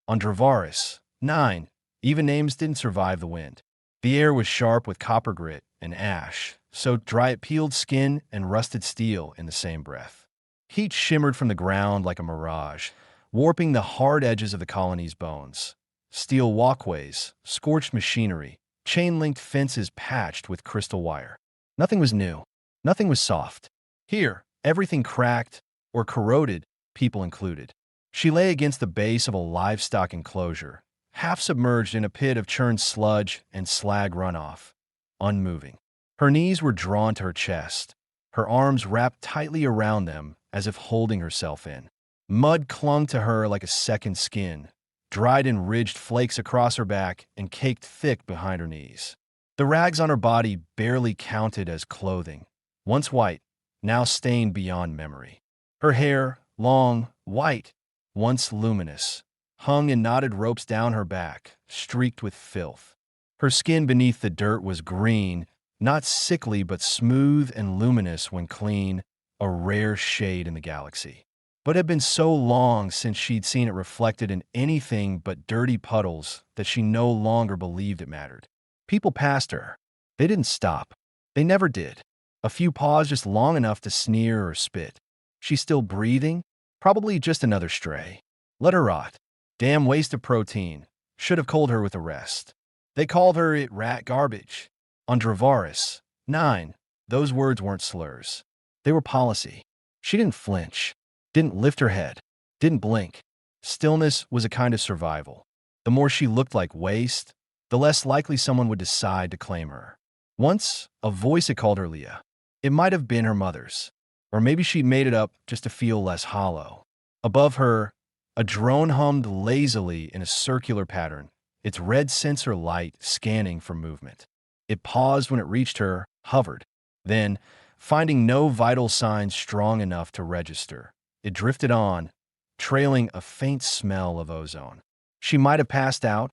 On Dravaris, 9. Even names didn't survive the wind. The air was sharp with copper grit and ash, so dry it peeled skin and rusted steel in the same breath. Heat shimmered from the ground like a mirage, warping the hard edges of the colony's bones. Steel walkways, scorched machinery, chain-linked fences patched with crystal wire. Nothing was new. Nothing was soft. Here, everything cracked or corroded, people included. She lay against the base of a livestock enclosure, half submerged in a pit of churned sludge and slag runoff, unmoving. Her knees were drawn to her chest, her arms wrapped tightly around them as if holding herself in. Mud clung to her like a second skin, dried in ridged flakes across her back and caked thick behind her knees. The rags on her body barely counted as clothing, once white, now stained beyond memory. Her hair, long, white, once luminous, hung in knotted ropes down her back, streaked with filth. Her skin beneath the dirt was green, not sickly but smooth and luminous when clean, a rare shade in the galaxy. But it had been so long since she'd seen it reflected in anything but dirty puddles that she no longer believed it mattered. People passed her. They didn't stop. They never did. A few paused just long enough to sneer or spit. She's still breathing? Probably just another stray. Let her rot. Damn waste of protein. Should have culled her with a rest. They called her it rat garbage. On Dravaris, 9. Those words weren't slurs. They were policy. She didn't flinch. Didn't lift her head. Didn't blink. Stillness was a kind of survival. The more she looked like waste, the less likely someone would decide to claim her. Once, a voice had called her Leah. It might have been her mother's. Or maybe she made it up just to feel less hollow. Above her, a drone hummed lazily in a circular pattern, its red sensor light scanning for movement. It paused when it reached her, hovered. Then, finding no vital signs strong enough to register, it drifted on, trailing a faint smell of ozone. She might have passed out,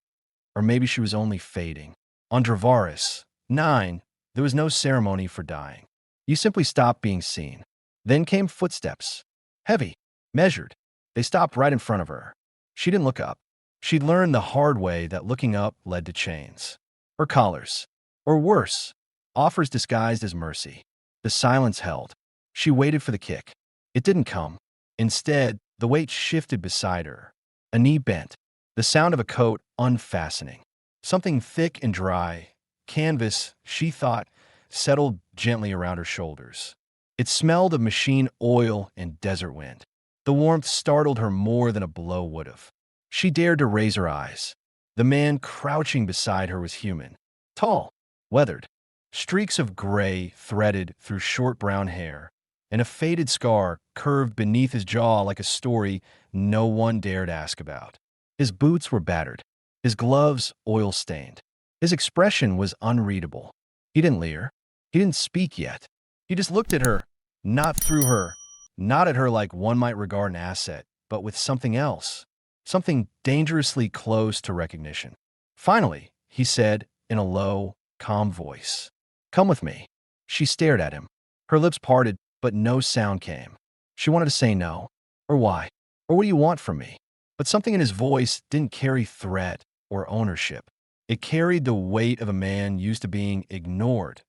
or maybe she was only fading. On Dravaris, 9, there was no ceremony for dying. You simply stopped being seen. Then came footsteps. Heavy, measured. They stopped right in front of her. She didn't look up. She'd learned the hard way that looking up led to chains. Or collars. Or worse, offers disguised as mercy. The silence held. She waited for the kick. It didn't come. Instead, the weight shifted beside her. A knee bent. The sound of a coat unfastening. Something thick and dry, canvas, she thought, settled gently around her shoulders. It smelled of machine oil and desert wind. The warmth startled her more than a blow would have. She dared to raise her eyes. The man crouching beside her was human. Tall, weathered. Streaks of gray threaded through short brown hair, and a faded scar curved beneath his jaw like a story no one dared ask about. His boots were battered. His gloves oil-stained. His expression was unreadable. He didn't leer. He didn't speak yet. He just looked at her, not through her, not at her like one might regard an asset, but with something else, something dangerously close to recognition. Finally, he said in a low, calm voice, "Come with me." She stared at him. Her lips parted, but no sound came. She wanted to say no, or why, or what do you want from me? But something in his voice didn't carry threat or ownership. It carried the weight of a man used to being ignored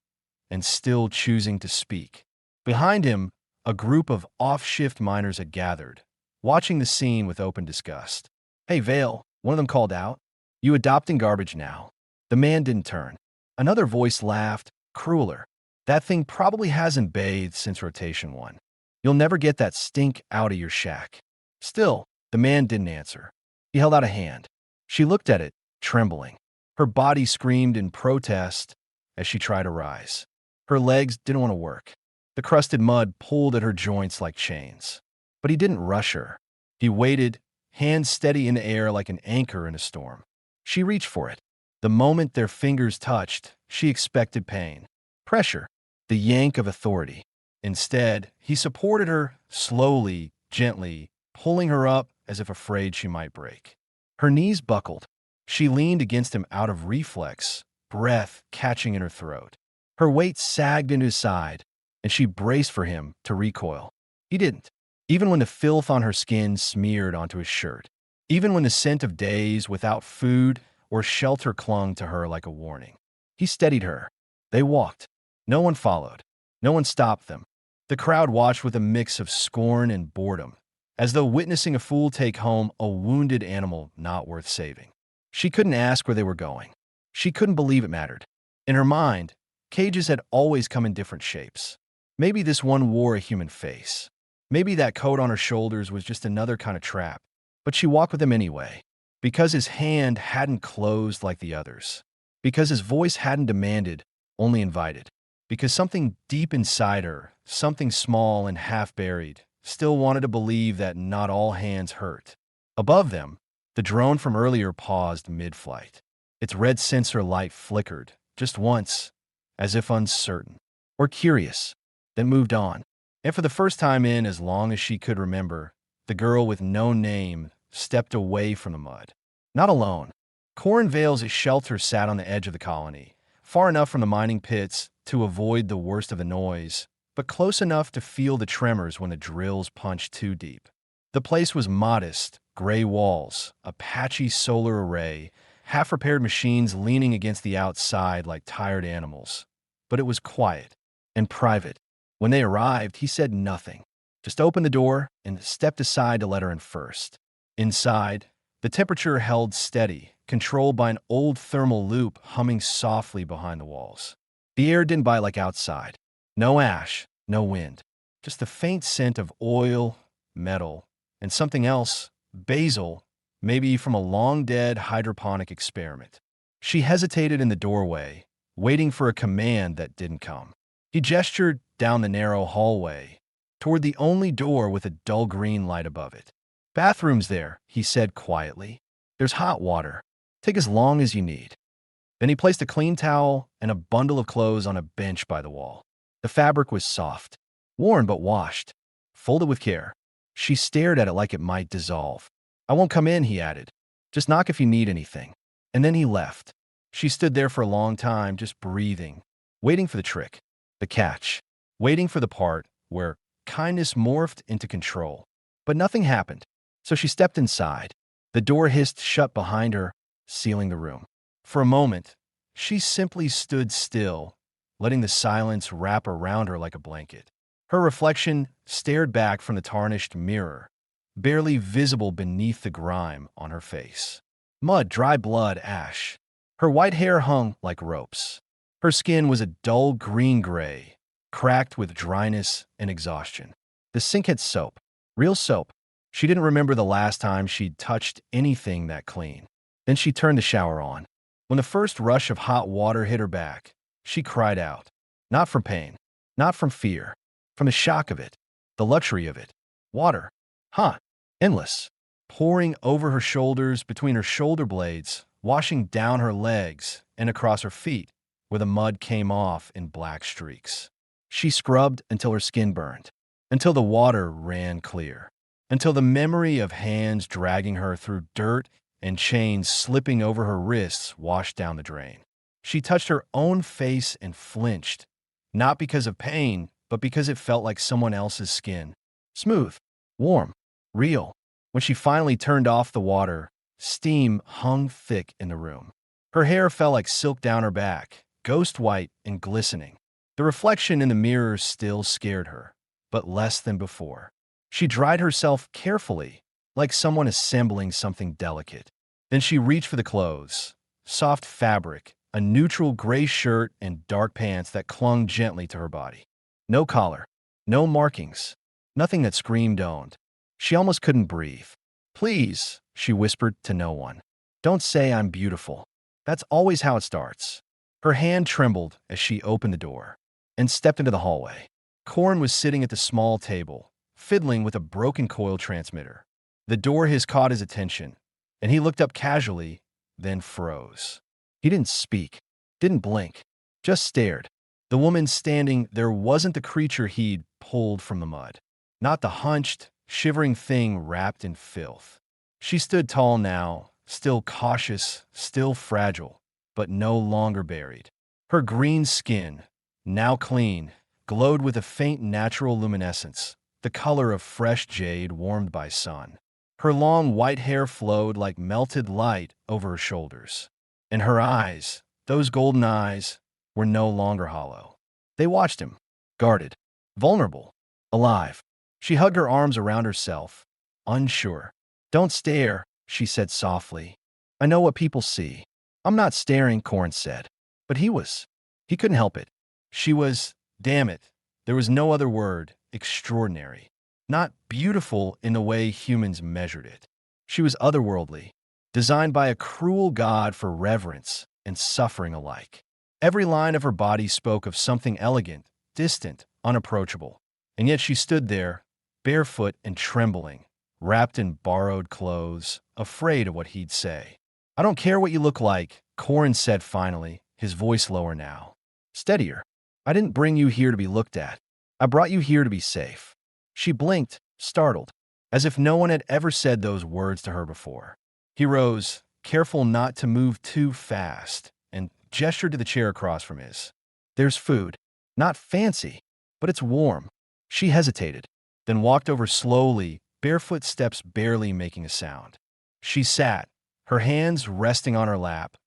and still choosing to speak. Behind him, a group of off-shift miners had gathered, watching the scene with open disgust. "Hey, Vale," one of them called out. "You adopting garbage now?" The man didn't turn. Another voice laughed, crueler. "That thing probably hasn't bathed since rotation 1. You'll never get that stink out of your shack." Still, the man didn't answer. He held out a hand. She looked at it, trembling. Her body screamed in protest as she tried to rise. Her legs didn't want to work. The crusted mud pulled at her joints like chains. But he didn't rush her. He waited, hands steady in the air like an anchor in a storm. She reached for it. The moment their fingers touched, she expected pain. Pressure. The yank of authority. Instead, he supported her slowly, gently, pulling her up as if afraid she might break. Her knees buckled. She leaned against him out of reflex, breath catching in her throat. Her weight sagged into his side, and she braced for him to recoil. He didn't, even when the filth on her skin smeared onto his shirt. even when the scent of days without food or shelter clung to her like a warning. He steadied her. They walked. No one followed. No one stopped them. The crowd watched with a mix of scorn and boredom, as though witnessing a fool take home a wounded animal not worth saving. She couldn't ask where they were going. She couldn't believe it mattered. In her mind, cages had always come in different shapes. Maybe this one wore a human face. Maybe that coat on her shoulders was just another kind of trap. But she walked with him anyway, because his hand hadn't closed like the others, because his voice hadn't demanded, only invited, because something deep inside her, something small and half-buried, still wanted to believe that not all hands hurt. Above them, the drone from earlier paused mid-flight. Its red sensor light flickered, just once, as if uncertain, or curious, then moved on. And for the first time in as long as she could remember, the girl with no name stepped away from the mud. Not alone. Corin Vale's shelter sat on the edge of the colony, far enough from the mining pits to avoid the worst of the noise, but close enough to feel the tremors when the drills punched too deep. The place was modest, gray walls, a patchy solar array, half-repaired machines leaning against the outside like tired animals. But it was quiet and private. When they arrived, he said nothing, just opened the door and stepped aside to let her in first. Inside, the temperature held steady, controlled by an old thermal loop humming softly behind the walls. The air didn't bite like outside. No ash, no wind, just the faint scent of oil, metal, and something else, basil, maybe from a long-dead hydroponic experiment. She hesitated in the doorway, waiting for a command that didn't come. He gestured down the narrow hallway, toward the only door with a dull green light above it. "Bathroom's there," he said quietly. "There's hot water. Take as long as you need." Then he placed a clean towel and a bundle of clothes on a bench by the wall. The fabric was soft, worn but washed, folded with care. She stared at it like it might dissolve. "I won't come in," he added. "Just knock if you need anything." And then he left. She stood there for a long time, just breathing, waiting for the trick, the catch, waiting for the part where kindness morphed into control. But nothing happened, so she stepped inside. The door hissed shut behind her, sealing the room. For a moment, she simply stood still, letting the silence wrap around her like a blanket. Her reflection stared back from the tarnished mirror, barely visible beneath the grime on her face. Mud, dry blood, ash. Her white hair hung like ropes. Her skin was a dull green-gray, cracked with dryness and exhaustion. The sink had soap, real soap. She didn't remember the last time she'd touched anything that clean. Then she turned the shower on. When the first rush of hot water hit her back, she cried out. Not from pain, not from fear, from the shock of it, the luxury of it. Water. Huh. Endless. Pouring over her shoulders, between her shoulder blades, washing down her legs and across her feet, where the mud came off in black streaks. She scrubbed until her skin burned, until the water ran clear, until the memory of hands dragging her through dirt and chains slipping over her wrists washed down the drain. She touched her own face and flinched, not because of pain, but because it felt like someone else's skin. Smooth, warm, real. When she finally turned off the water, steam hung thick in the room. Her hair fell like silk down her back, ghost white and glistening. The reflection in the mirror still scared her, but less than before. She dried herself carefully, like someone assembling something delicate. Then she reached for the clothes. Soft fabric, a neutral gray shirt and dark pants that clung gently to her body. No collar, no markings, nothing that screamed owned. She almost couldn't breathe. "Please," she whispered to no one. "Don't say I'm beautiful." That's always how it starts. Her hand trembled as she opened the door and stepped into the hallway. Corin was sitting at the small table, fiddling with a broken coil transmitter. The door has caught his attention, and he looked up casually, then froze. He didn't speak, didn't blink, just stared. The woman standing there wasn't the creature he'd pulled from the mud, not the hunched, shivering thing wrapped in filth. She stood tall now, still cautious, still fragile, but no longer buried. Her green skin, now clean, glowed with a faint natural luminescence, the color of fresh jade warmed by sun. Her long white hair flowed like melted light over her shoulders. And her eyes, those golden eyes, were no longer hollow. They watched him, guarded, vulnerable, alive. She hugged her arms around herself, unsure. "Don't stare," she said softly. "I know what people see." "I'm not staring," Corin said. But he was. He couldn't help it. She was, damn it, there was no other word, extraordinary. Not beautiful in the way humans measured it. She was otherworldly, designed by a cruel god for reverence and suffering alike. Every line of her body spoke of something elegant, distant, unapproachable. And yet she stood there, barefoot and trembling, wrapped in borrowed clothes, afraid of what he'd say. "I don't care what you look like," Corin said finally, his voice lower now. Steadier. "I didn't bring you here to be looked at. I brought you here to be safe." She blinked, startled, as if no one had ever said those words to her before. He rose, careful not to move too fast, and gestured to the chair across from his. "There's food. Not fancy, but it's warm." She hesitated, then walked over slowly, barefoot steps barely making a sound. She sat, her hands resting on her lap,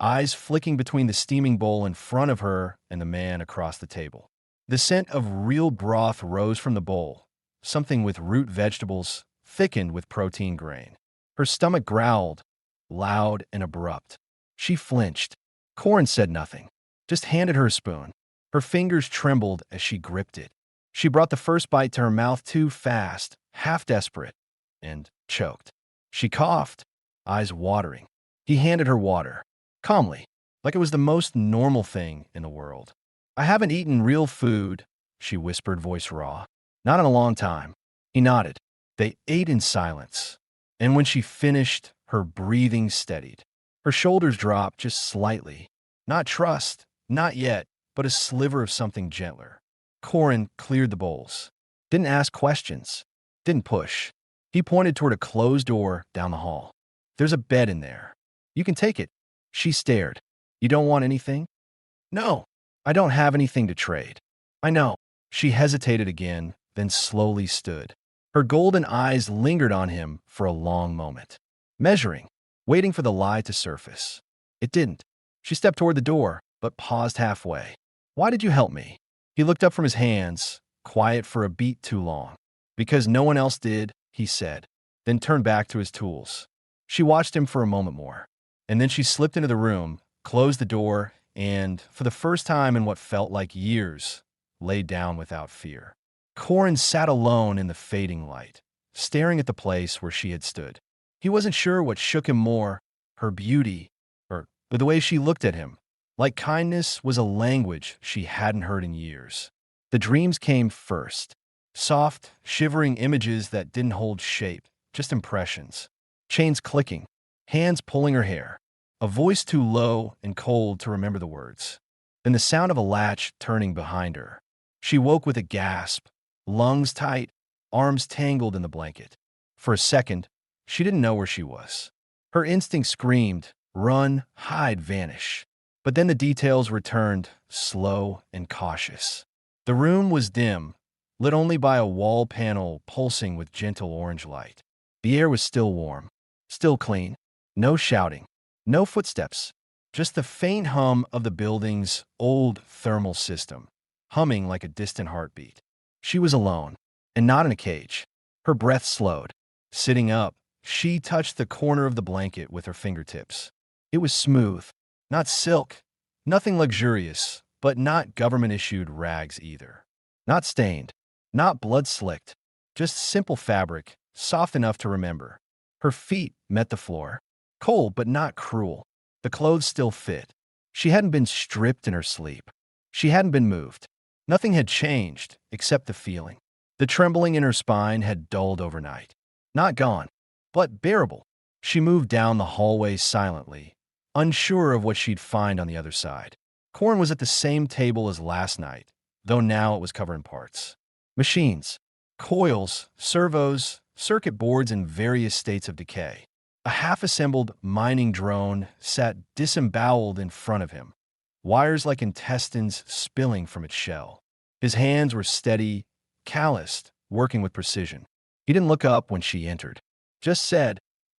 eyes flicking between the steaming bowl in front of her and the man across the table. The scent of real broth rose from the bowl, something with root vegetables, thickened with protein grain. Her stomach growled, loud and abrupt. She flinched. Corin said nothing, just handed her a spoon. Her fingers trembled as she gripped it. She brought the first bite to her mouth too fast, half desperate, and choked. She coughed, eyes watering. He handed her water, calmly, like it was the most normal thing in the world. "I haven't eaten real food," she whispered, voice raw. "Not in a long time." He nodded. They ate in silence. And when she finished, her breathing steadied. Her shoulders dropped just slightly. Not trust, not yet, but a sliver of something gentler. Corin cleared the bowls. Didn't ask questions. Didn't push. He pointed toward a closed door down the hall. "There's a bed in there. You can take it." She stared. "You don't want anything?" "No. I don't have anything to trade." "I know." She hesitated again, then slowly stood. Her golden eyes lingered on him for a long moment, measuring, waiting for the lie to surface. It didn't. She stepped toward the door, but paused halfway. "Why did you help me?" He looked up from his hands, quiet for a beat too long. "Because no one else did," he said, then turned back to his tools. She watched him for a moment more, and then she slipped into the room, closed the door, and, for the first time in what felt like years, lay down without fear. Corin sat alone in the fading light, staring at the place where she had stood. He wasn't sure what shook him more, her beauty, or the way she looked at him. Like kindness was a language she hadn't heard in years. The dreams came first. Soft, shivering images that didn't hold shape, just impressions. Chains clicking, hands pulling her hair, a voice too low and cold to remember the words. Then the sound of a latch turning behind her. She woke with a gasp, lungs tight, arms tangled in the blanket. For a second, she didn't know where she was. Her instinct screamed, run, hide, vanish. But then the details returned, slow and cautious. The room was dim, lit only by a wall panel pulsing with gentle orange light. The air was still warm, still clean. No shouting, no footsteps, just the faint hum of the building's old thermal system, humming like a distant heartbeat. She was alone, and not in a cage. Her breath slowed. Sitting up, she touched the corner of the blanket with her fingertips. It was smooth, not silk, nothing luxurious, but not government-issued rags either. Not stained, not blood-slicked, just simple fabric, soft enough to remember. Her feet met the floor, cold but not cruel. The clothes still fit. She hadn't been stripped in her sleep. She hadn't been moved. Nothing had changed except the feeling. The trembling in her spine had dulled overnight. Not gone, but bearable. She moved down the hallway silently, unsure of what she'd find on the other side. Corin was at the same table as last night, though now it was covered in parts. Machines, coils, servos, circuit boards in various states of decay. A half-assembled mining drone sat disemboweled in front of him, wires like intestines spilling from its shell. His hands were steady, calloused, working with precision. He didn't look up when she entered. just said,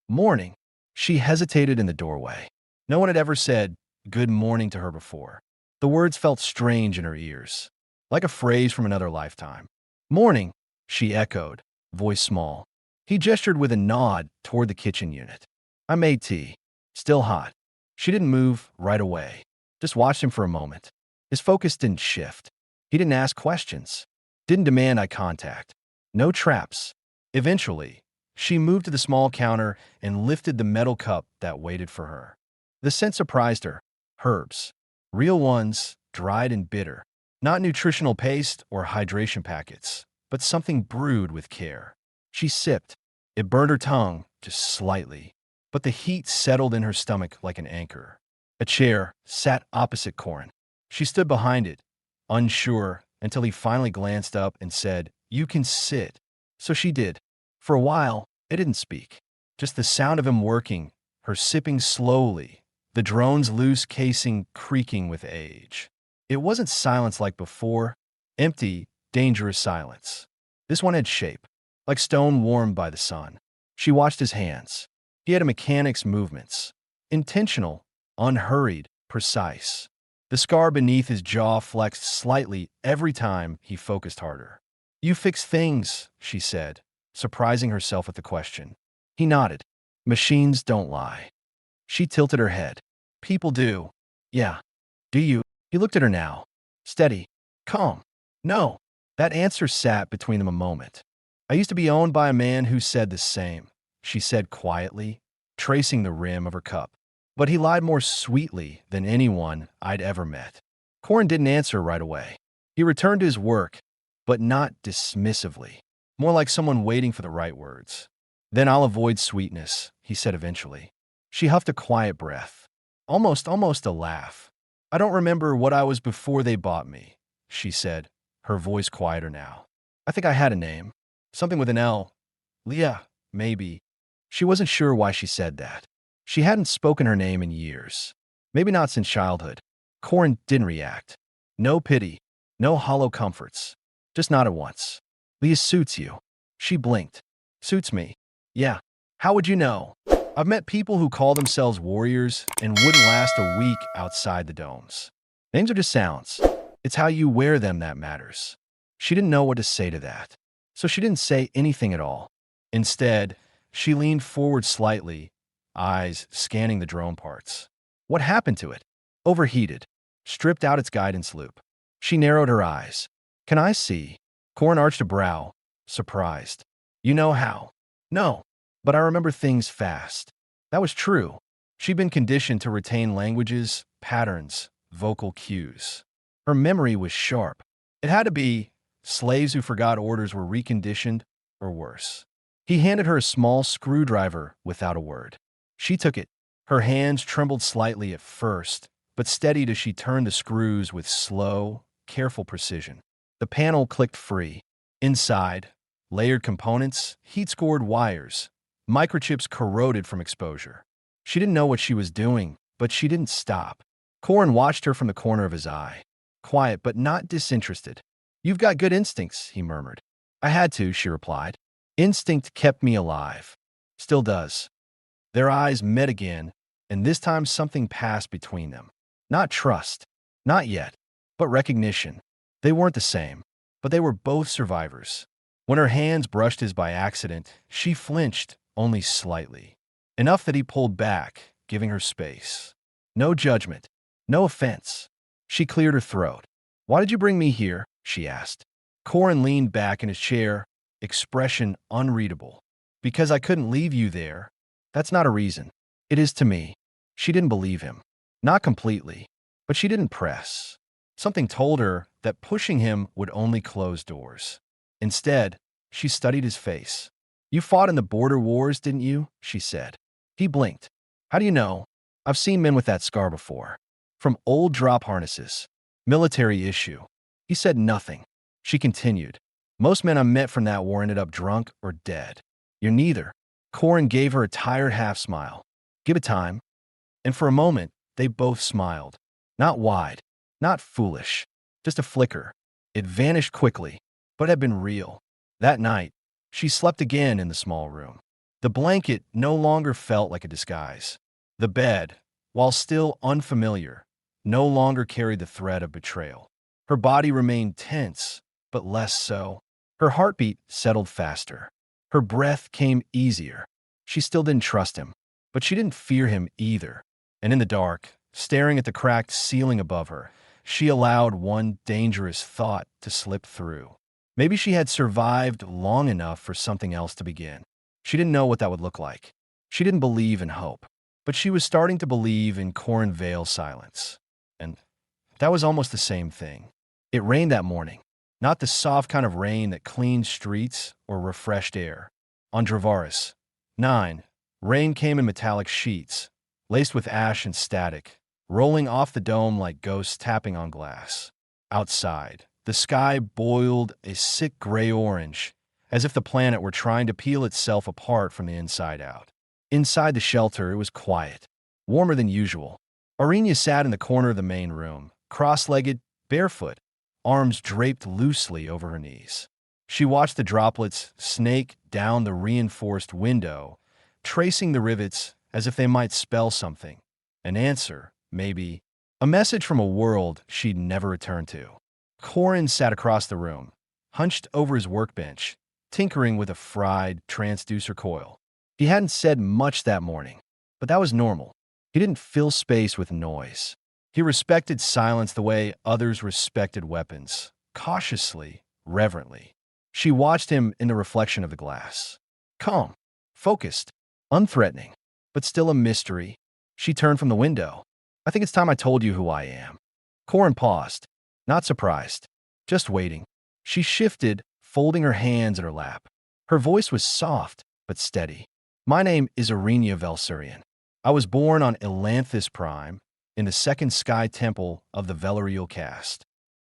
"Morning." She hesitated in the doorway. No one had ever said, "Good morning" to her before. The words felt strange in her ears, like a phrase from another lifetime. "Morning," she echoed, voice small. He gestured with a nod toward the kitchen unit. "I made tea. Still hot." She didn't move right away, just watched him for a moment. His focus didn't shift. He didn't ask questions, didn't demand eye contact. No traps. Eventually, she moved to the small counter and lifted the metal cup that waited for her. The scent surprised her. Herbs. Real ones, dried and bitter. Not nutritional paste or hydration packets, but something brewed with care. She sipped. It burned her tongue, just slightly, but the heat settled in her stomach like an anchor. A chair sat opposite Corin. She stood behind it, unsure, until he finally glanced up and said, "You can sit." So she did. For a while, it didn't speak. Just the sound of him working, her sipping slowly, the drone's loose casing creaking with age. It wasn't silence like before, empty, dangerous silence. This one had shape, like stone warmed by the sun. She watched his hands. He had a mechanic's movements. Intentional, unhurried, precise. The scar beneath his jaw flexed slightly every time he focused harder. "You fix things," she said, surprising herself at the question. He nodded. "Machines don't lie." She tilted her head. "People do." "Yeah. Do you?" He looked at her now. Steady. Calm. "No." That answer sat between them a moment. "I used to be owned by a man who said the same," she said quietly, tracing the rim of her cup. "But he lied more sweetly than anyone I'd ever met." Corin didn't answer right away. He returned to his work, but not dismissively, more like someone waiting for the right words. "Then I'll avoid sweetness," he said eventually. She huffed a quiet breath, almost a laugh. "I don't remember what I was before they bought me," she said, her voice quieter now. "I think I had a name. Something with an L. Leah, maybe." She wasn't sure why she said that. She hadn't spoken her name in years. Maybe not since childhood. Corin didn't react. No pity. No hollow comforts. Just not at once. "Leah suits you." She blinked. "Suits me." "Yeah. How would you know?" "I've met people who call themselves warriors and wouldn't last a week outside the domes. Names are just sounds. It's how you wear them that matters." She didn't know what to say to that, so she didn't say anything at all. Instead, she leaned forward slightly, eyes scanning the drone parts. What happened to it? Overheated. Stripped out its guidance loop. She narrowed her eyes. "Can I see?" Corin arched a brow, surprised. "You know how?" "No, but I remember things fast." That was true. She'd been conditioned to retain languages, patterns, vocal cues. Her memory was sharp. It had to be slaves who forgot orders were reconditioned, or worse. He handed her a small screwdriver without a word. She took it. Her hands trembled slightly at first, but steadied as she turned the screws with slow, careful precision. The panel clicked free. Inside, layered components, heat-scored wires, microchips corroded from exposure. She didn't know what she was doing, but she didn't stop. Corin watched her from the corner of his eye. Quiet, but not disinterested. "You've got good instincts," he murmured. "I had to," she replied. "Instinct kept me alive. Still does." Their eyes met again, and this time something passed between them. Not trust. Not yet. But recognition. They weren't the same, but they were both survivors. When her hands brushed his by accident, she flinched, only slightly. Enough that he pulled back, giving her space. No judgment. No offense. She cleared her throat. "Why did you bring me here?" she asked. Corin leaned back in his chair, expression unreadable. "Because I couldn't leave you there." "That's not a reason." "It is to me." She didn't believe him. Not completely, but she didn't press. Something told her that pushing him would only close doors. Instead, she studied his face. "You fought in the border wars, didn't you?" she said. He blinked. "How do you know?" "I've seen men with that scar before. From old drop harnesses. Military issue." He said nothing. She continued. "Most men I met from that war ended up drunk or dead. You're neither." Corin gave her a tired half-smile. "Give it time." And for a moment, they both smiled. Not wide, not foolish, just a flicker. It vanished quickly, but had been real. That night, she slept again in the small room. The blanket no longer felt like a disguise. The bed, while still unfamiliar, no longer carried the threat of betrayal. Her body remained tense, but less so. Her heartbeat settled faster. Her breath came easier. She still didn't trust him, but she didn't fear him either. And in the dark, staring at the cracked ceiling above her, she allowed one dangerous thought to slip through. Maybe she had survived long enough for something else to begin. She didn't know what that would look like. She didn't believe in hope, but she was starting to believe in Corin Vale's silence. And that was almost the same thing. It rained that morning, not the soft kind of rain that cleans streets or refreshed air. On Dravaris 9, rain came in metallic sheets, laced with ash and static, rolling off the dome like ghosts tapping on glass. Outside, the sky boiled a sick gray-orange, as if the planet were trying to peel itself apart from the inside out. Inside the shelter, it was quiet, warmer than usual. Aurenia sat in the corner of the main room, cross-legged, barefoot, arms draped loosely over her knees. She watched the droplets snake down the reinforced window, tracing the rivets as if they might spell something. An answer, maybe. A message from a world she'd never returned to. Corin sat across the room, hunched over his workbench, tinkering with a fried transducer coil. He hadn't said much that morning, but that was normal. He didn't fill space with noise. He respected silence the way others respected weapons, cautiously, reverently. She watched him in the reflection of the glass. Calm, focused, unthreatening, but still a mystery. She turned from the window. I think it's time I told you who I am. Corin paused, not surprised, just waiting. She shifted, folding her hands in her lap. Her voice was soft, but steady. My name is Aurenia Velsurian. I was born on Elanthus Prime, in the second sky temple of the Velarial caste.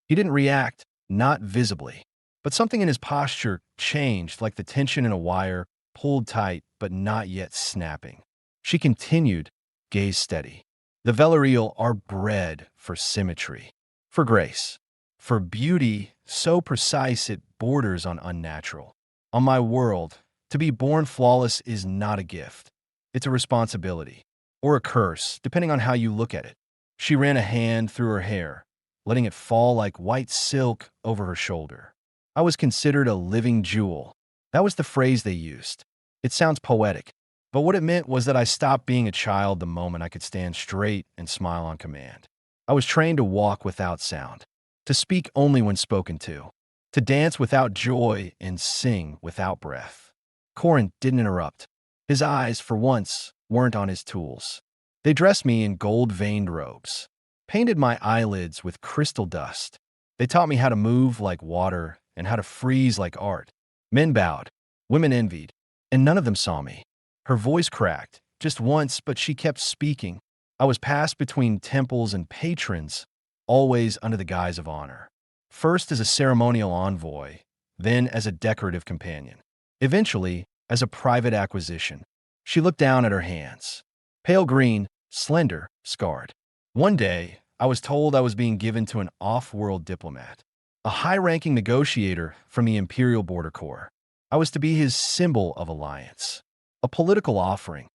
He didn't react, not visibly, but something in his posture changed, like the tension in a wire, pulled tight but not yet snapping. She continued, gaze steady. The Velarial are bred for symmetry, for grace, for beauty so precise it borders on unnatural. On my world, to be born flawless is not a gift. It's a responsibility, or a curse, depending on how you look at it. She ran a hand through her hair, letting it fall like white silk over her shoulder. I was considered a living jewel. That was the phrase they used. It sounds poetic, but what it meant was that I stopped being a child the moment I could stand straight and smile on command. I was trained to walk without sound, to speak only when spoken to dance without joy and sing without breath. Corin didn't interrupt. His eyes, for once, weren't on his tools. They dressed me in gold-veined robes, painted my eyelids with crystal dust. They taught me how to move like water and how to freeze like art. Men bowed, women envied, and none of them saw me. Her voice cracked, just once, but she kept speaking. I was passed between temples and patrons, always under the guise of honor. First as a ceremonial envoy, then as a decorative companion. Eventually, as a private acquisition. She looked down at her hands. Pale green, slender, scarred. One day, I was told I was being given to an off-world diplomat, a high-ranking negotiator from the Imperial Border Corps. I was to be his symbol of alliance, a political offering.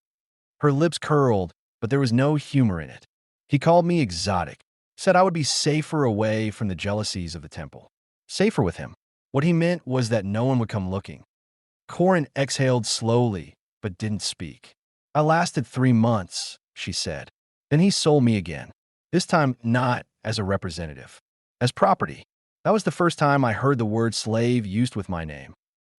Her lips curled, but there was no humor in it. He called me exotic, said I would be safer away from the jealousies of the temple. Safer with him. What he meant was that no one would come looking. Corin exhaled slowly, but didn't speak. I lasted 3 months, she said. Then he sold me again. This time not as a representative, as property. That was the first time I heard the word slave used with my name.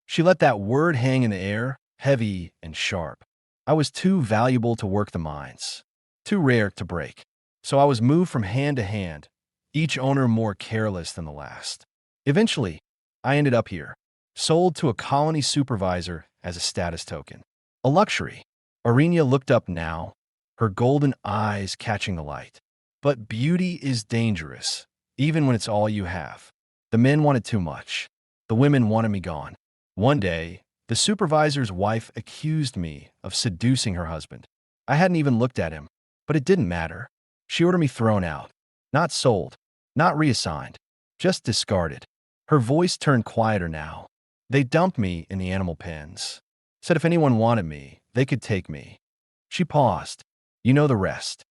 She let that word hang in the air, heavy and sharp. I was too valuable to work the mines, too rare to break. So I was moved from hand to hand, each owner more careless than the last. Eventually, I ended up here, sold to a colony supervisor as a status token. A luxury. Aurenia looked up now, her golden eyes catching the light. But beauty is dangerous, even when it's all you have. The men wanted too much. The women wanted me gone. One day, the supervisor's wife accused me of seducing her husband. I hadn't even looked at him, but it didn't matter. She ordered me thrown out. Not sold, not reassigned, just discarded. Her voice turned quieter now. They dumped me in the animal pens. Said if anyone wanted me, they could take me. She paused. You know the rest.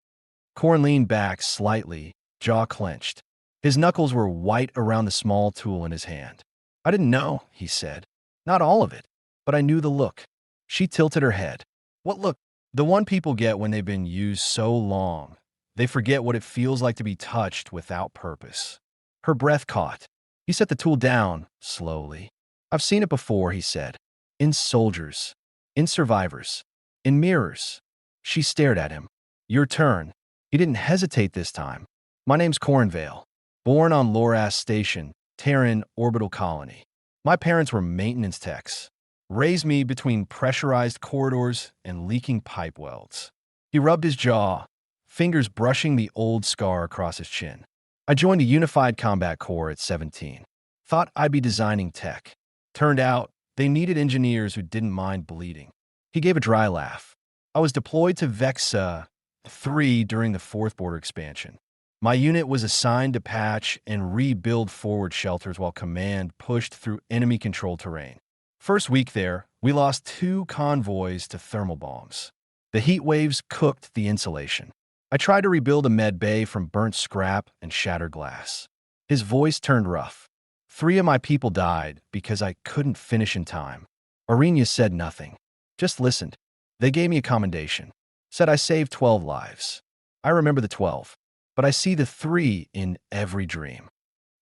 Corin leaned back slightly, jaw clenched. His knuckles were white around the small tool in his hand. I didn't know, he said. Not all of it, but I knew the look. She tilted her head. What look? The one people get when they've been used so long. They forget what it feels like to be touched without purpose. Her breath caught. He set the tool down, slowly. I've seen it before, he said. In soldiers. In survivors. In mirrors. She stared at him. Your turn. He didn't hesitate this time. My name's Corin Vale. Born on Loras Station, Terran Orbital Colony. My parents were maintenance techs. Raised me between pressurized corridors and leaking pipe welds. He rubbed his jaw, fingers brushing the old scar across his chin. I joined a unified combat corps at 17. Thought I'd be designing tech. Turned out, they needed engineers who didn't mind bleeding. He gave a dry laugh. I was deployed to Vexa 3 during the fourth border expansion. My unit was assigned to patch and rebuild forward shelters while command pushed through enemy-controlled terrain. First week there, we lost 2 convoys to thermal bombs. The heat waves cooked the insulation. I tried to rebuild a med bay from burnt scrap and shattered glass. His voice turned rough. 3 of my people died because I couldn't finish in time. Arena said nothing, just listened. They gave me a commendation. Said I saved 12 lives. I remember the 12, but I see the 3 in every dream.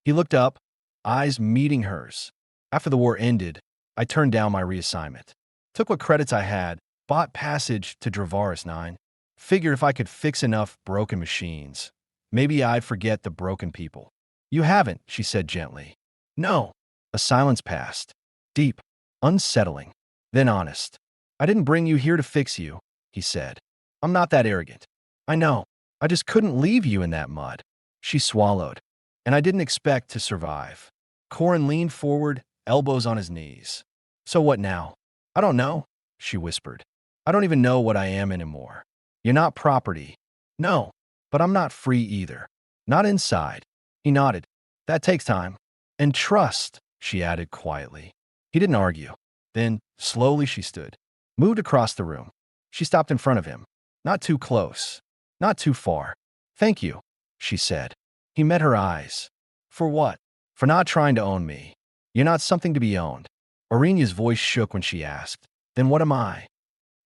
He looked up, eyes meeting hers. After the war ended, I turned down my reassignment. Took what credits I had, bought passage to Dravaris 9. Figured if I could fix enough broken machines, maybe I'd forget the broken people. You haven't, she said gently. No. A silence passed. Deep, unsettling, then honest. I didn't bring you here to fix you, he said. I'm not that arrogant. I know. I just couldn't leave you in that mud. She swallowed. And I didn't expect to survive. Corin leaned forward, elbows on his knees. So what now? I don't know, she whispered. I don't even know what I am anymore. You're not property. No, but I'm not free either. Not inside. He nodded. That takes time. And trust, she added quietly. He didn't argue. Then, slowly she stood. Moved across the room. She stopped in front of him. Not too close. Not too far. Thank you, she said. He met her eyes. For what? For not trying to own me. You're not something to be owned. Arena's voice shook when she asked. Then what am I?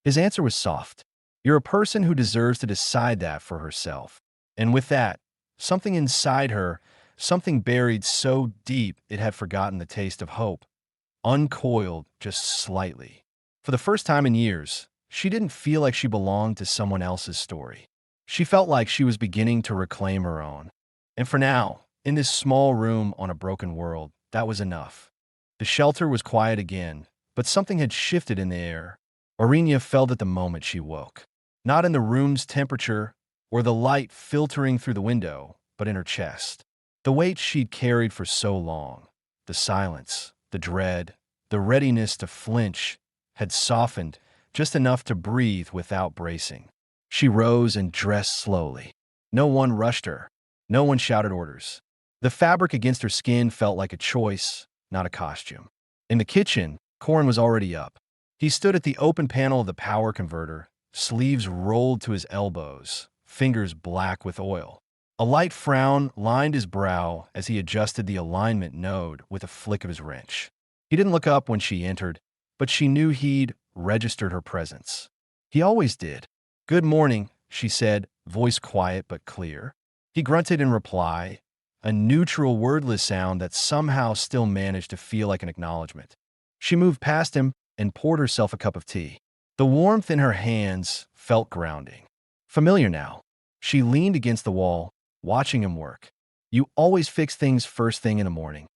His answer was soft. You're a person who deserves to decide that for herself. And with that, something inside her, something buried so deep it had forgotten the taste of hope, uncoiled just slightly. For the first time in years, she didn't feel like she belonged to someone else's story. She felt like she was beginning to reclaim her own. And for now, in this small room on a broken world, that was enough. The shelter was quiet again, but something had shifted in the air. Arena felt it the moment she woke. Not in the room's temperature or the light filtering through the window, but in her chest. The weight she'd carried for so long, the silence, the dread, the readiness to flinch, had softened just enough to breathe without bracing. She rose and dressed slowly. No one rushed her. No one shouted orders. The fabric against her skin felt like a choice, not a costume. In the kitchen, Corin was already up. He stood at the open panel of the power converter, sleeves rolled to his elbows, fingers black with oil. A light frown lined his brow as he adjusted the alignment node with a flick of his wrench. He didn't look up when she entered, but she knew he'd registered her presence. He always did. Good morning, she said, voice quiet but clear. He grunted in reply, a neutral, wordless sound that somehow still managed to feel like an acknowledgement. She moved past him and poured herself a cup of tea. The warmth in her hands felt grounding. Familiar now. She leaned against the wall, watching him work. You always fix things first thing in the morning.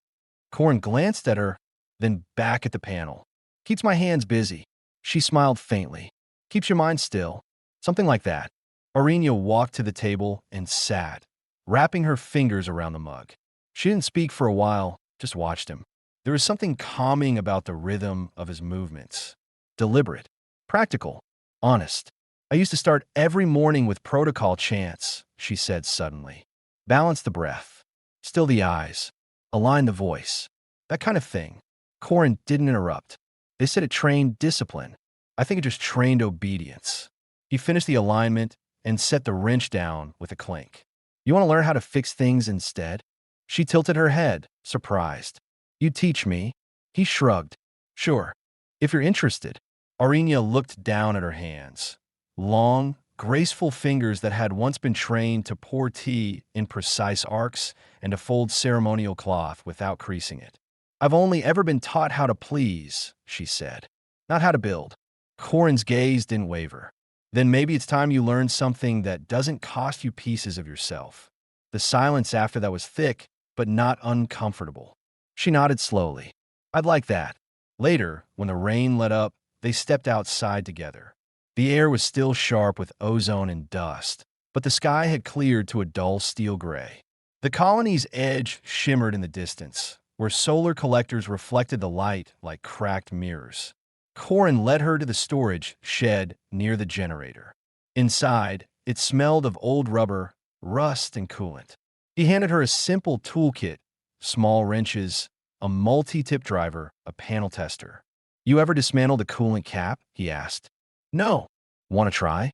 Corin glanced at her, then back at the panel. Keeps my hands busy. She smiled faintly. Keeps your mind still. Something like that. Arena walked to the table and sat, wrapping her fingers around the mug. She didn't speak for a while, just watched him. There was something calming about the rhythm of his movements. Deliberate, practical, honest. I used to start every morning with protocol chants, she said suddenly. Balance the breath. Still the eyes. Align the voice. That kind of thing. Corin didn't interrupt. They said it trained discipline. I think it just trained obedience. He finished the alignment and set the wrench down with a clink. You want to learn how to fix things instead? She tilted her head, surprised. You teach me? He shrugged. Sure, if you're interested. Aurenia looked down at her hands. Long, graceful fingers that had once been trained to pour tea in precise arcs and to fold ceremonial cloth without creasing it. I've only ever been taught how to please, she said, not how to build. Corin's gaze didn't waver. Then maybe it's time you learn something that doesn't cost you pieces of yourself. The silence after that was thick, but not uncomfortable. She nodded slowly. I'd like that. Later, when the rain let up, they stepped outside together. The air was still sharp with ozone and dust, but the sky had cleared to a dull steel gray. The colony's edge shimmered in the distance, where solar collectors reflected the light like cracked mirrors. Corin led her to the storage shed near the generator. Inside, it smelled of old rubber, rust, and coolant. He handed her a simple toolkit, small wrenches, a multi-tip driver, a panel tester. You ever dismantled a coolant cap? He asked. No. Want to try?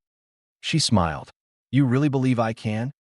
She smiled. You really believe I can?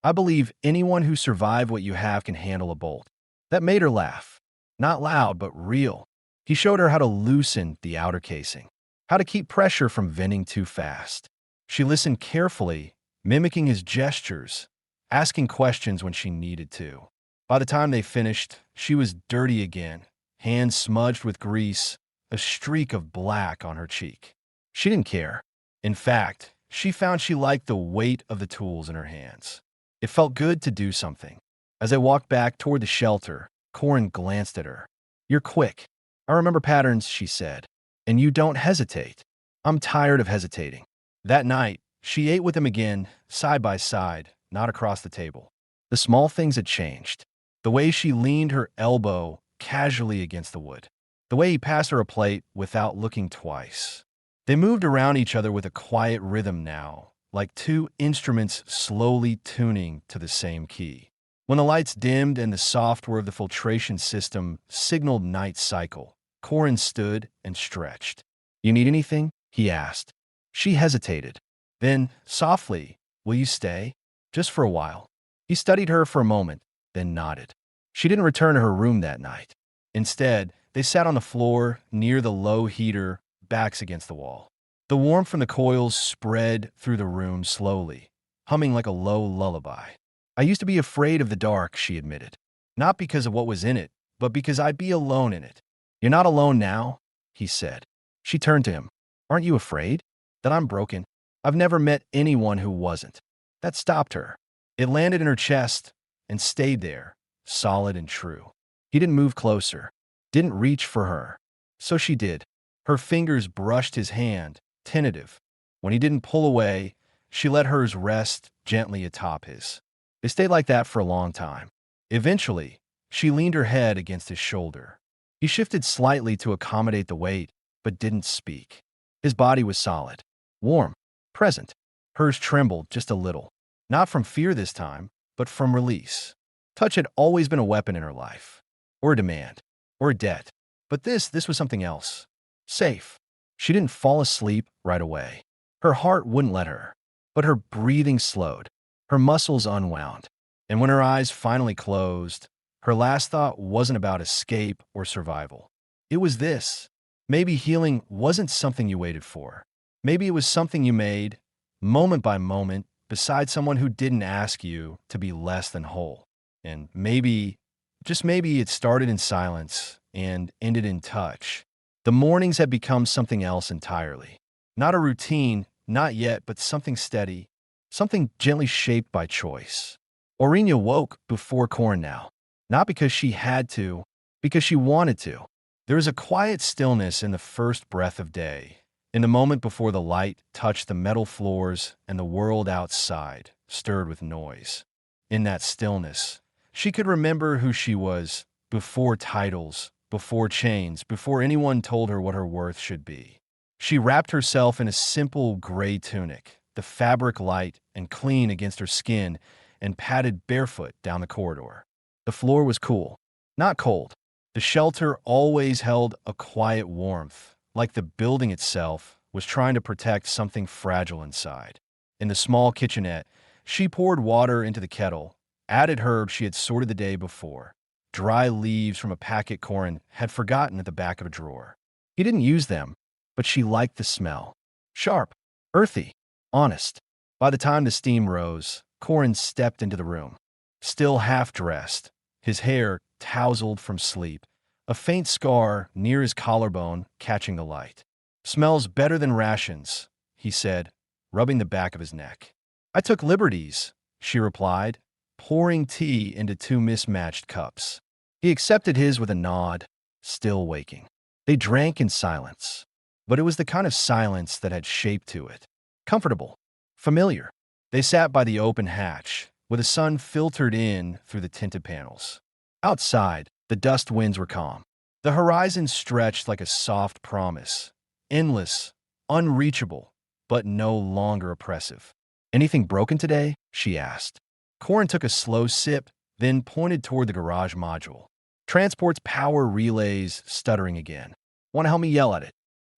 I believe anyone who survived what you have can handle a bolt. That made her laugh. Not loud, but real. He showed her how to loosen the outer casing, how to keep pressure from venting too fast. She listened carefully, mimicking his gestures, asking questions when she needed to. By the time they finished, she was dirty again, hands smudged with grease, a streak of black on her cheek. She didn't care. In fact, she found she liked the weight of the tools in her hands. It felt good to do something. As they walked back toward the shelter, Corin glanced at her. You're quick. I remember patterns, she said. And you don't hesitate. I'm tired of hesitating. That night, she ate with him again, side by side, not across the table. The small things had changed. The way she leaned her elbow casually against the wood. The way he passed her a plate without looking twice. They moved around each other with a quiet rhythm now, like two instruments slowly tuning to the same key. When the lights dimmed and the software of the filtration system signaled night cycle, Corin stood and stretched. You need anything? He asked. She hesitated. Then, softly, will you stay? Just for a while. He studied her for a moment, then nodded. She didn't return to her room that night. Instead, they sat on the floor near the low heater, backs against the wall. The warmth from the coils spread through the room slowly, humming like a low lullaby. I used to be afraid of the dark, she admitted. Not because of what was in it, but because I'd be alone in it. You're not alone now, he said. She turned to him. Aren't you afraid? That I'm broken? I've never met anyone who wasn't. That stopped her. It landed in her chest and stayed there, solid and true. He didn't move closer, didn't reach for her. So she did. Her fingers brushed his hand, tentative. When he didn't pull away, she let hers rest gently atop his. They stayed like that for a long time. Eventually, she leaned her head against his shoulder. He shifted slightly to accommodate the weight, but didn't speak. His body was solid, warm, present. Hers trembled just a little, not from fear this time, but from release. Touch had always been a weapon in her life, or a demand, or a debt. But this was something else. Safe. She didn't fall asleep right away. Her heart wouldn't let her, but her breathing slowed, her muscles unwound. And when her eyes finally closed, her last thought wasn't about escape or survival. It was this. Maybe healing wasn't something you waited for. Maybe it was something you made, moment by moment, beside someone who didn't ask you to be less than whole. And maybe, just maybe, it started in silence and ended in touch. The mornings had become something else entirely. Not a routine, not yet, but something steady, something gently shaped by choice. Aurenia woke before Corin now, not because she had to, because she wanted to. There was a quiet stillness in the first breath of day, in the moment before the light touched the metal floors and the world outside stirred with noise. In that stillness, she could remember who she was before titles, before chains, before anyone told her what her worth should be. She wrapped herself in a simple gray tunic, the fabric light and clean against her skin, and padded barefoot down the corridor. The floor was cool, not cold. The shelter always held a quiet warmth, like the building itself was trying to protect something fragile inside. In the small kitchenette, she poured water into the kettle, added herbs she had sorted the day before, dry leaves from a packet Corin had forgotten at the back of a drawer. He didn't use them, but she liked the smell. Sharp, earthy, honest. By the time the steam rose, Corin stepped into the room. Still half-dressed, his hair tousled from sleep, a faint scar near his collarbone catching the light. "Smells better than rations," he said, rubbing the back of his neck. "I took liberties," she replied, pouring tea into two mismatched cups. He accepted his with a nod, still waking. They drank in silence, but it was the kind of silence that had shape to it. Comfortable, familiar. They sat by the open hatch, where the sun filtered in through the tinted panels. Outside, the dust winds were calm. The horizon stretched like a soft promise, endless, unreachable, but no longer oppressive. "Anything broken today?" she asked. Corin took a slow sip, then pointed toward the garage module. "Transport's power relays stuttering again. Want to help me yell at it?"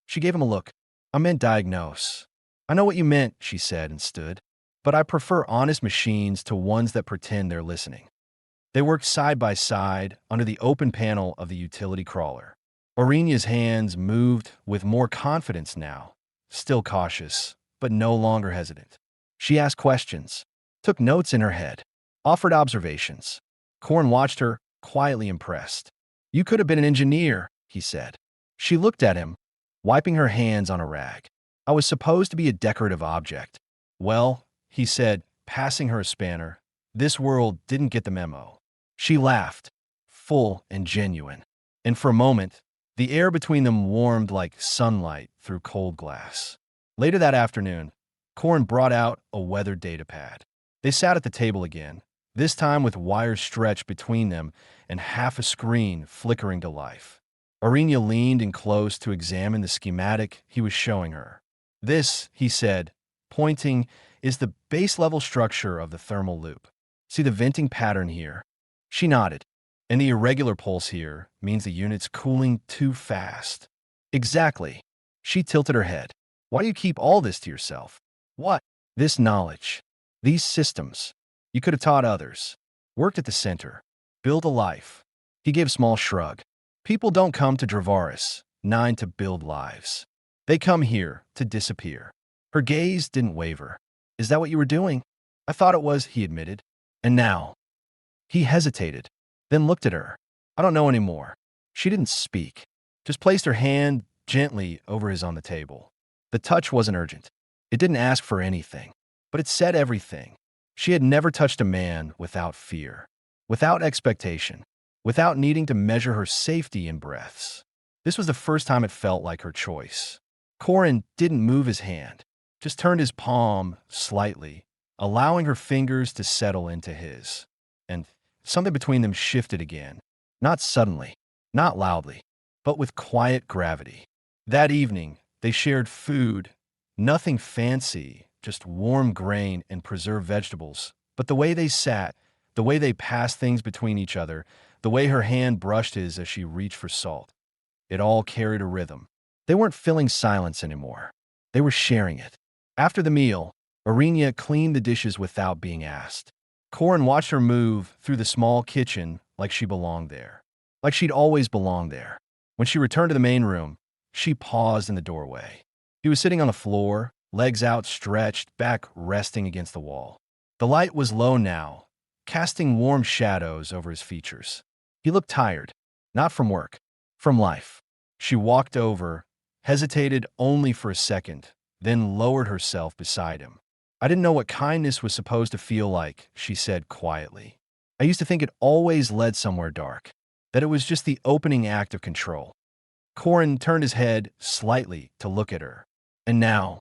She gave him a look. "I meant diagnose." "I know what you meant," she said and stood. "But I prefer honest machines to ones that pretend they're listening." They worked side by side under the open panel of the utility crawler. Aurenia's hands moved with more confidence now, still cautious, but no longer hesitant. She asked questions, took notes in her head, offered observations. Corin watched her, quietly impressed. "You could have been an engineer," he said. She looked at him, wiping her hands on a rag. "I was supposed to be a decorative object." "Well," he said, passing her a spanner, "this world didn't get the memo." She laughed, full and genuine. And for a moment, the air between them warmed like sunlight through cold glass. Later that afternoon, Corin brought out a weathered datapad. They sat at the table again, this time with wires stretched between them and half a screen flickering to life. Aurenia leaned in close to examine the schematic he was showing her. "This," he said, pointing, "is the base-level structure of the thermal loop. See the venting pattern here?" She nodded. "And the irregular pulse here means the unit's cooling too fast." "Exactly." She tilted her head. "Why do you keep all this to yourself?" "What?" "This knowledge. These systems. You could have taught others. Worked at the center. Build a life." He gave a small shrug. "People don't come to Dravaris 9 to build lives. They come here to disappear." Her gaze didn't waver. "Is that what you were doing?" "I thought it was," he admitted. "And now?" He hesitated, then looked at her. "I don't know anymore." She didn't speak, just placed her hand gently over his on the table. The touch wasn't urgent. It didn't ask for anything, but it said everything. She had never touched a man without fear, without expectation, without needing to measure her safety in breaths. This was the first time it felt like her choice. Corin didn't move his hand, just turned his palm slightly, allowing her fingers to settle into his. And something between them shifted again, not suddenly, not loudly, but with quiet gravity. That evening, they shared food, nothing fancy, just warm grain and preserved vegetables. But the way they sat, the way they passed things between each other, the way her hand brushed his as she reached for salt, it all carried a rhythm. They weren't filling silence anymore. They were sharing it. After the meal, Aurenia cleaned the dishes without being asked. Corin watched her move through the small kitchen like she belonged there, like she'd always belonged there. When she returned to the main room, she paused in the doorway. He was sitting on the floor, legs outstretched, back resting against the wall. The light was low now, casting warm shadows over his features. He looked tired, not from work, from life. She walked over, hesitated only for a second, then lowered herself beside him. "I didn't know what kindness was supposed to feel like," she said quietly. "I used to think it always led somewhere dark, that it was just the opening act of control." Corin turned his head slightly to look at her. "And now,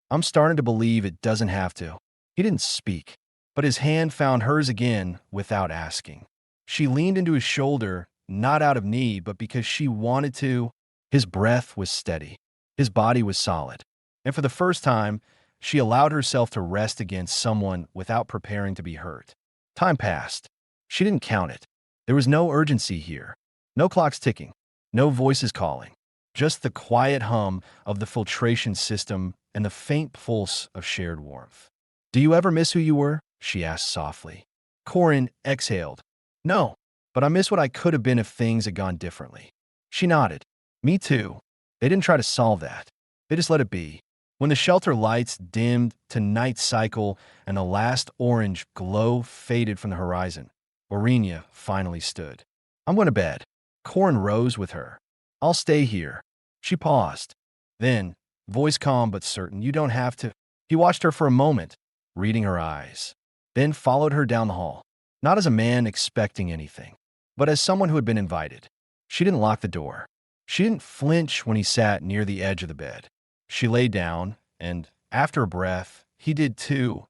I'm starting to believe it doesn't have to." He didn't speak, but his hand found hers again without asking. She leaned into his shoulder, not out of need, but because she wanted to. His breath was steady. His body was solid. And for the first time, she allowed herself to rest against someone without preparing to be hurt. Time passed. She didn't count it. There was no urgency here. No clocks ticking. No voices calling. just the quiet hum of the filtration system and the faint pulse of shared warmth. "Do you ever miss who you were?" she asked softly. Corin exhaled. "No, but I miss what I could have been if things had gone differently." She nodded. "Me too." They didn't try to solve that. They just let it be. When the shelter lights dimmed to night cycle and the last orange glow faded from the horizon, Aurenia finally stood. "I'm going to bed." Corin rose with her. "I'll stay here." She paused. Then, voice calm but certain, "You don't have to." He watched her for a moment, reading her eyes, then followed her down the hall, not as a man expecting anything, but as someone who had been invited. She didn't lock the door. She didn't flinch when he sat near the edge of the bed. She lay down, and, after a breath, he did too,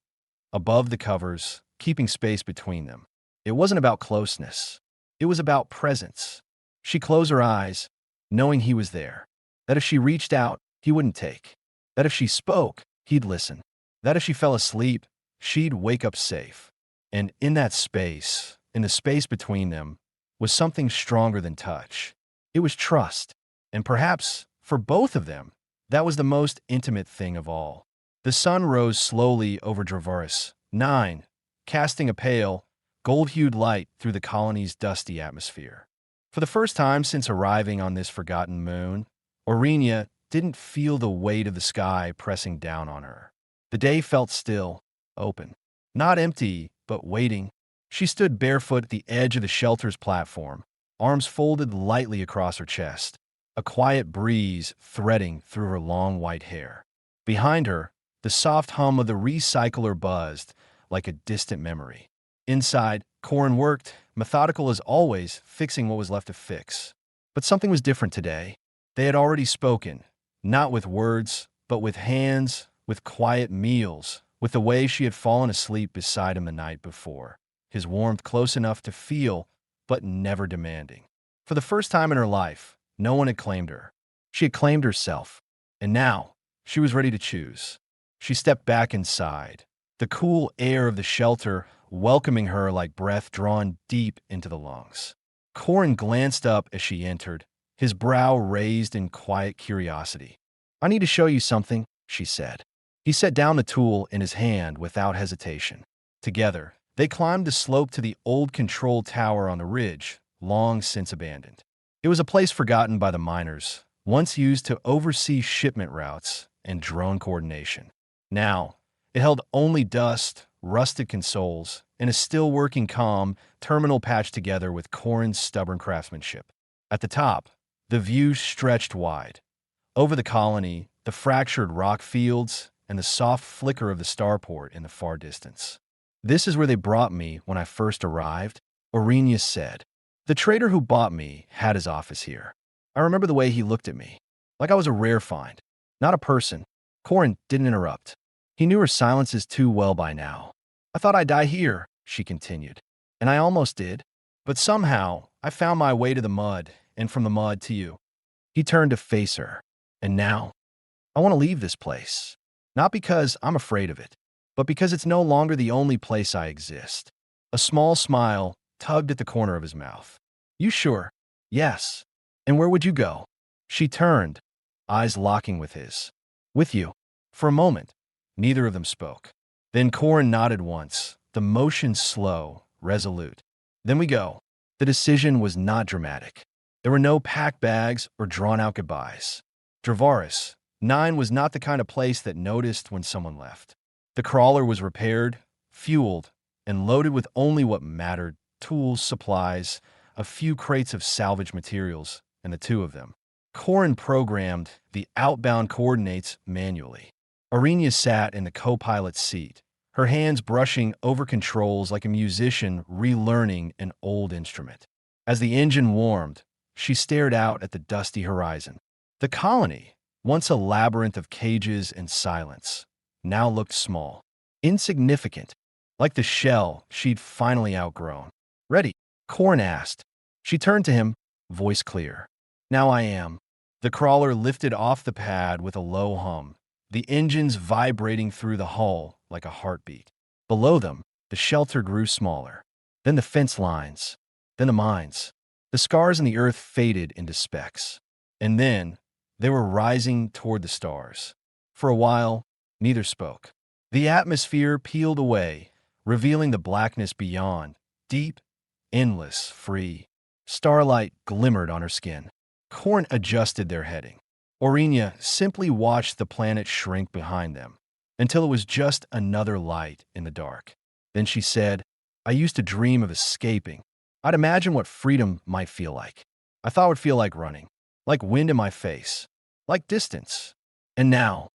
above the covers, keeping space between them. It wasn't about closeness. It was about presence. She closed her eyes, knowing he was there, that if she reached out, he wouldn't take, that if she spoke, he'd listen, that if she fell asleep, she'd wake up safe. And in that space, in the space between them, was something stronger than touch. It was trust. And perhaps, for both of them, that was the most intimate thing of all. The sun rose slowly over Dravaris, 9, casting a pale, gold-hued light through the colony's dusty atmosphere. For the first time since arriving on this forgotten moon, Aurenia didn't feel the weight of the sky pressing down on her. The day felt still, open. Not empty, but waiting. She stood barefoot at the edge of the shelter's platform, arms folded lightly across her chest, a quiet breeze threading through her long white hair. Behind her, the soft hum of the recycler buzzed like a distant memory. Inside, Corin worked, methodical as always, fixing what was left to fix. But something was different today. They had already spoken, not with words, but with hands, with quiet meals, with the way she had fallen asleep beside him the night before, his warmth close enough to feel, but never demanding. For the first time in her life, no one had claimed her. She had claimed herself, and now she was ready to choose. She stepped back inside, the cool air of the shelter welcoming her like breath drawn deep into the lungs. Corin glanced up as she entered, his brow raised in quiet curiosity. "I need to show you something," she said. He set down the tool in his hand without hesitation. Together, they climbed the slope to the old control tower on the ridge, long since abandoned. It was a place forgotten by the miners, once used to oversee shipment routes and drone coordination. Now, it held only dust, rusted consoles, and a still-working comm terminal patched together with Corin's stubborn craftsmanship. At the top, the view stretched wide. Over the colony, the fractured rock fields, and the soft flicker of the starport in the far distance. "This is where they brought me when I first arrived," Aurenia said. "The trader who bought me had his office here. I remember the way he looked at me, like I was a rare find, not a person." Corin didn't interrupt. He knew her silences too well by now. "I thought I'd die here," she continued, "and I almost did. But somehow, I found my way to the mud, and from the mud to you." He turned to face her. "And now, I want to leave this place. Not because I'm afraid of it, but because it's no longer the only place I exist." A small smile tugged at the corner of his mouth. "You sure?" "Yes." "And where would you go?" She turned, eyes locking with his. "With you." For a moment, neither of them spoke. Then Corin nodded once, the motion slow, resolute. "Then we go." The decision was not dramatic. There were no packed bags or drawn-out goodbyes. Dravaris, 9 was not the kind of place that noticed when someone left. The crawler was repaired, fueled, and loaded with only what mattered: tools, supplies, a few crates of salvage materials, and the two of them. Corin programmed the outbound coordinates manually. Aurenia sat in the co-pilot's seat, her hands brushing over controls like a musician relearning an old instrument. As the engine warmed, she stared out at the dusty horizon. The colony, once a labyrinth of cages and silence, now looked small, insignificant, like the shell she'd finally outgrown. "Ready?" Corin asked. She turned to him, voice clear. "Now I am." The crawler lifted off the pad with a low hum, the engines vibrating through the hull like a heartbeat. Below them, the shelter grew smaller. Then the fence lines. Then the mines. The scars in the earth faded into specks. And then, They were rising toward the stars. For a while, neither spoke. The atmosphere peeled away, revealing the blackness beyond, deep, endless, free. Starlight glimmered on her skin. Corn adjusted their heading. Aurenia simply watched the planet shrink behind them, until it was just another light in the dark. Then she said, I used to dream of escaping. I'd imagine what freedom might feel like. I thought it would feel like running, like wind in my face, like distance. And now,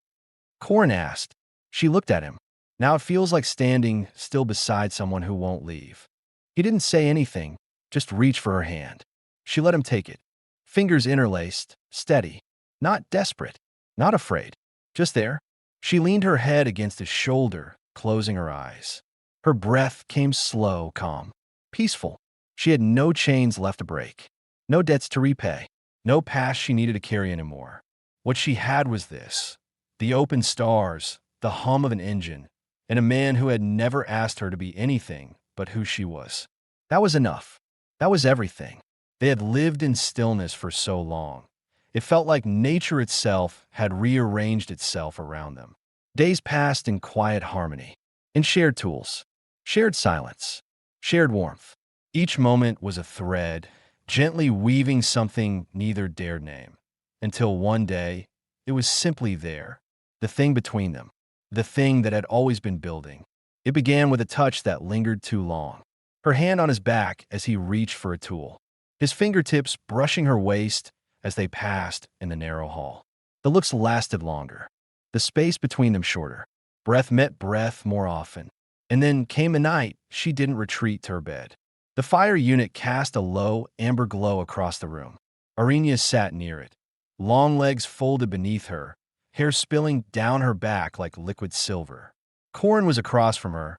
Corn asked. She looked at him. Now it feels like standing still beside someone who won't leave. He didn't say anything, just reached for her hand. She let him take it. Fingers interlaced, steady, not desperate, not afraid, just there. She leaned her head against his shoulder, closing her eyes. Her breath came slow, calm, peaceful. She had no chains left to break, no debts to repay, no past she needed to carry anymore. What she had was this: the open stars, the hum of an engine, and a man who had never asked her to be anything but who she was. That was enough. That was everything. They had lived in stillness for so long. It felt like nature itself had rearranged itself around them. Days passed in quiet harmony, in shared tools, shared silence, shared warmth. Each moment was a thread, gently weaving something neither dared name. Until one day, it was simply there, the thing between them, the thing that had always been building. It began with a touch that lingered too long. Her hand on his back as he reached for a tool, his fingertips brushing her waist as they passed in the narrow hall. The looks lasted longer, the space between them shorter. Breath met breath more often. And then came a night she didn't retreat to her bed. The fire unit cast a low, amber glow across the room. Aurenia sat near it, long legs folded beneath her, hair spilling down her back like liquid silver. Corn was across from her,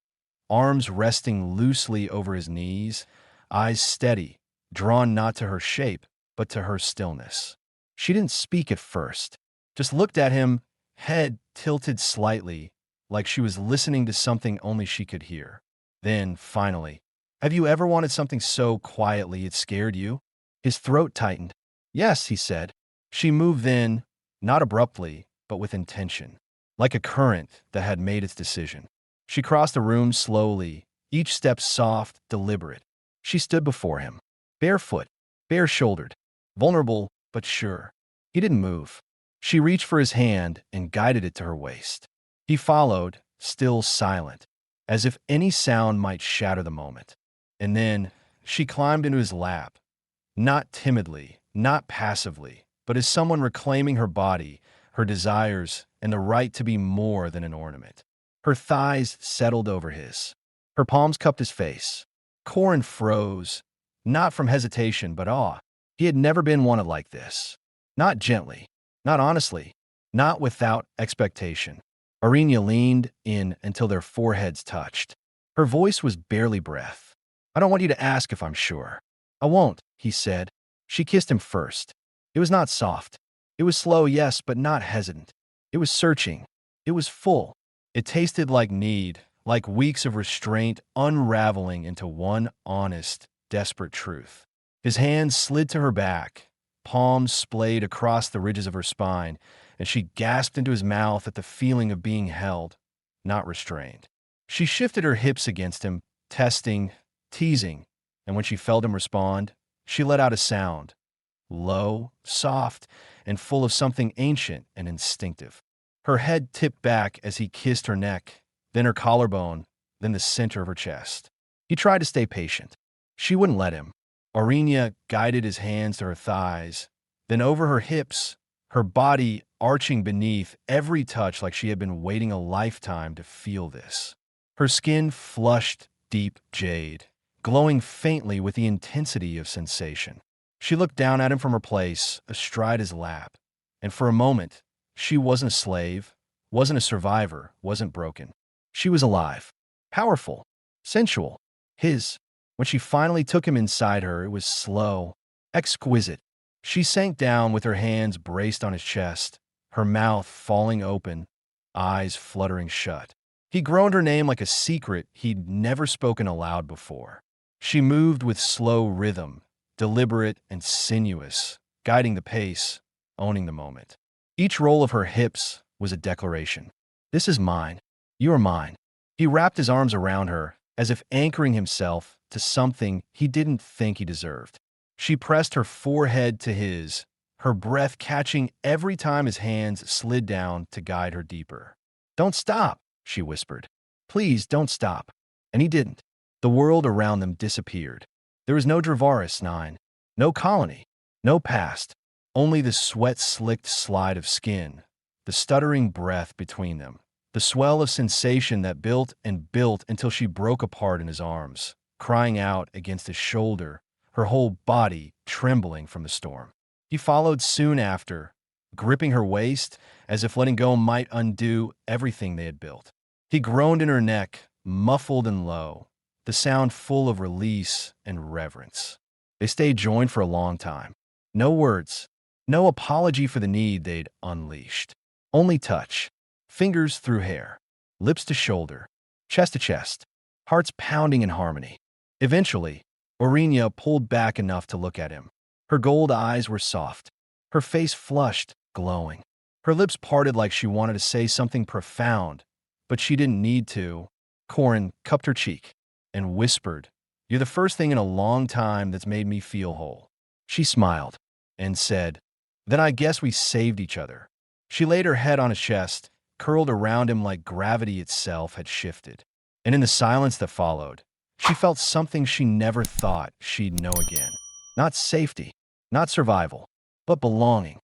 arms resting loosely over his knees, eyes steady, drawn not to her shape, but to her stillness. She didn't speak at first, just looked at him, head tilted slightly, like she was listening to something only she could hear. Then, finally, have you ever wanted something so quietly it scared you? His throat tightened. Yes, he said. She moved then, not abruptly, but with intention, like a current that had made its decision. She crossed the room slowly, each step soft, deliberate. She stood before him, barefoot, bare-shouldered, vulnerable but sure. He didn't move. She reached for his hand and guided it to her waist. He followed, still silent, as if any sound might shatter the moment. And then she climbed into his lap, not timidly, not passively, but as someone reclaiming her body, her desires, and the right to be more than an ornament. Her thighs settled over his. Her palms cupped his face. Corn froze, not from hesitation but awe. He had never been wanted like this. Not gently, not honestly, not without expectation. Aurenia leaned in until their foreheads touched. Her voice was barely breath. I don't want you to ask if I'm sure. I won't, he said. She kissed him first. It was not soft. It was slow, yes, but not hesitant. It was searching. It was full. It tasted like need, like weeks of restraint unraveling into one honest, desperate truth. His hands slid to her back, palms splayed across the ridges of her spine, and she gasped into his mouth at the feeling of being held, not restrained. She shifted her hips against him, testing, teasing, and when she felt him respond, she let out a sound, low, soft, and full of something ancient and instinctive. Her head tipped back as he kissed her neck, then her collarbone, then the center of her chest. He tried to stay patient. She wouldn't let him. Aurenia guided his hands to her thighs, then over her hips, her body arching beneath every touch like she had been waiting a lifetime to feel this. Her skin flushed deep jade, glowing faintly with the intensity of sensation. She looked down at him from her place, astride his lap, and for a moment, she wasn't a slave, wasn't a survivor, wasn't broken. She was alive, powerful, sensual, his. When she finally took him inside her, it was slow, exquisite. She sank down with her hands braced on his chest, her mouth falling open, eyes fluttering shut. He groaned her name like a secret he'd never spoken aloud before. She moved with slow rhythm, deliberate and sinuous, guiding the pace, owning the moment. Each roll of her hips was a declaration. This is mine. You are mine. He wrapped his arms around her, as if anchoring himself to something he didn't think he deserved. She pressed her forehead to his, her breath catching every time his hands slid down to guide her deeper. "Don't stop," she whispered. "Please don't stop." And he didn't. The world around them disappeared. There was no Dravaris 9, no colony, no past, only the sweat-slicked slide of skin, the stuttering breath between them, the swell of sensation that built and built until she broke apart in his arms, crying out against his shoulder, her whole body trembling from the storm. He followed soon after, gripping her waist as if letting go might undo everything they had built. He groaned in her neck, muffled and low, the sound full of release and reverence. They stayed joined for a long time. No words, no apology for the need they'd unleashed. Only touch, fingers through hair, lips to shoulder, chest to chest, hearts pounding in harmony. Eventually, Orinia pulled back enough to look at him. Her gold eyes were soft, her face flushed, glowing. Her lips parted like she wanted to say something profound, but she didn't need to. Corin cupped her cheek and whispered, "You're the first thing in a long time that's made me feel whole." She smiled and said, "Then I guess we saved each other." She laid her head on his chest, curled around him like gravity itself had shifted. And in the silence that followed, she felt something she never thought she'd know again. Not safety, not survival, but belonging.